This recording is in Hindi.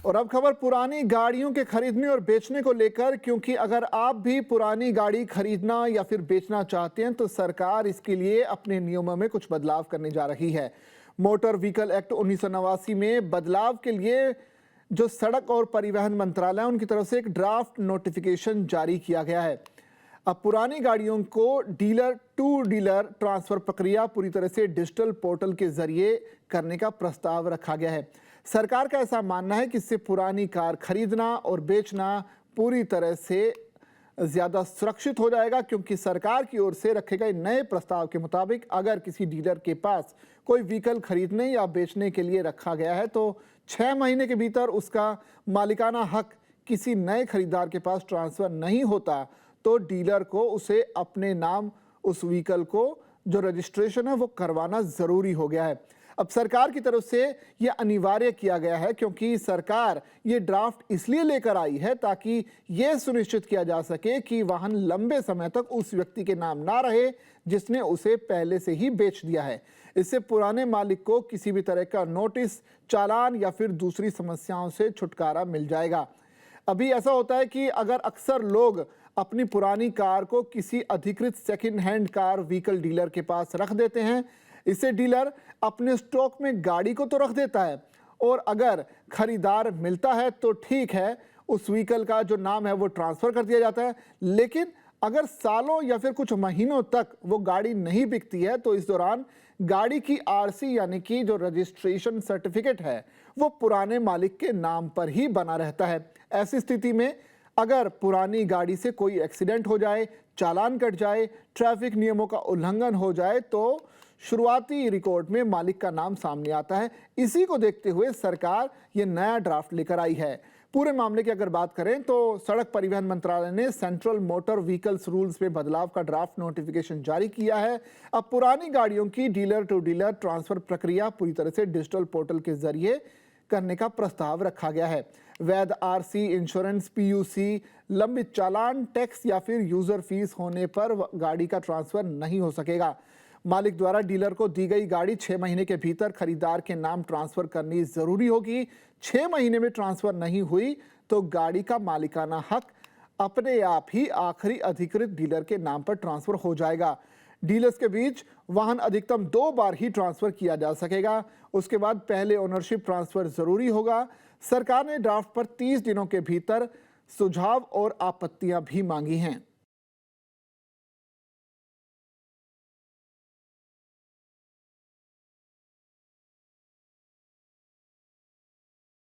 और अब खबर पुरानी गाड़ियों के खरीदने और बेचने को लेकर, क्योंकि अगर आप भी पुरानी गाड़ी खरीदना या फिर बेचना चाहते हैं तो सरकार इसके लिए अपने नियमों में कुछ बदलाव करने जा रही है। मोटर व्हीकल एक्ट 1989 में बदलाव के लिए जो सड़क और परिवहन मंत्रालय उनकी तरफ से एक ड्राफ्ट नोटिफिकेशन जारी किया गया है। अब पुरानी गाड़ियों को डीलर टू डीलर ट्रांसफर प्रक्रिया पूरी तरह से डिजिटल पोर्टल के जरिए करने का प्रस्ताव रखा गया है। सरकार का ऐसा मानना है कि इससे पुरानी कार खरीदना और बेचना पूरी तरह से ज़्यादा सुरक्षित हो जाएगा, क्योंकि सरकार की ओर से रखे गए नए प्रस्ताव के मुताबिक अगर किसी डीलर के पास कोई व्हीकल खरीदने या बेचने के लिए रखा गया है तो 6 महीने के भीतर उसका मालिकाना हक किसी नए खरीदार के पास ट्रांसफ़र नहीं होता तो डीलर को उसे अपने नाम उस व्हीकल को जो रजिस्ट्रेशन है वो करवाना ज़रूरी हो गया है। अब सरकार की तरफ से ये अनिवार्य किया गया है, क्योंकि सरकार ये ड्राफ्ट इसलिए लेकर आई है ताकि ये सुनिश्चित किया जा सके कि वाहन लंबे समय तक उस व्यक्ति के नाम ना रहे जिसने उसे पहले से ही बेच दिया है। इससे पुराने मालिक को किसी भी तरह का नोटिस, चालान या फिर दूसरी समस्याओं से छुटकारा मिल जाएगा। अभी ऐसा होता है कि अगर अक्सर लोग अपनी पुरानी कार को किसी अधिकृत second hand car vehicle dealer के पास रख देते हैं। इससे डीलर अपने स्टॉक में गाड़ी को तो रख देता है और अगर खरीदार मिलता है तो ठीक है, उस व्हीकल का जो नाम है वो ट्रांसफ़र कर दिया जाता है। लेकिन अगर सालों या फिर कुछ महीनों तक वो गाड़ी नहीं बिकती है तो इस दौरान गाड़ी की आरसी यानी कि जो रजिस्ट्रेशन सर्टिफिकेट है वो पुराने मालिक के नाम पर ही बना रहता है। ऐसी स्थिति में अगर पुरानी गाड़ी से कोई एक्सीडेंट हो जाए, चालान कट जाए, ट्रैफिक नियमों का उल्लंघन हो जाए तो शुरुआती रिकॉर्ड में मालिक का नाम सामने आता है। इसी को देखते हुए सरकार ये नया ड्राफ्ट लेकर आई है। पूरे मामले की अगर बात करें तो सड़क परिवहन मंत्रालय ने सेंट्रल मोटर व्हीकल्स रूल्स में बदलाव का ड्राफ्ट नोटिफिकेशन जारी किया है। अब पुरानी गाड़ियों की डीलर टू डीलर ट्रांसफर प्रक्रिया पूरी तरह से डिजिटल पोर्टल के जरिए करने का प्रस्ताव रखा गया है। वैध आरसी, इंश्योरेंस, पीयूसी, लंबित चालान, टैक्स या फिर यूजर फीस होने पर गाड़ी का ट्रांसफर नहीं हो सकेगा। मालिक द्वारा डीलर को दी गई गाड़ी 6 महीने के भीतर खरीदार के नाम ट्रांसफर करनी जरूरी होगी। 6 महीने में ट्रांसफर नहीं हुई तो गाड़ी का मालिकाना हक अपने आप ही आखिरी अधिकृत डीलर के नाम पर ट्रांसफर हो जाएगा। डीलर्स के बीच वाहन अधिकतम 2 बार ही ट्रांसफर किया जा सकेगा। उसके बाद पहले ओनरशिप ट्रांसफर जरूरी होगा। सरकार ने ड्राफ्ट पर 30 दिनों के भीतर सुझाव और आपत्तियां भी मांगी हैं।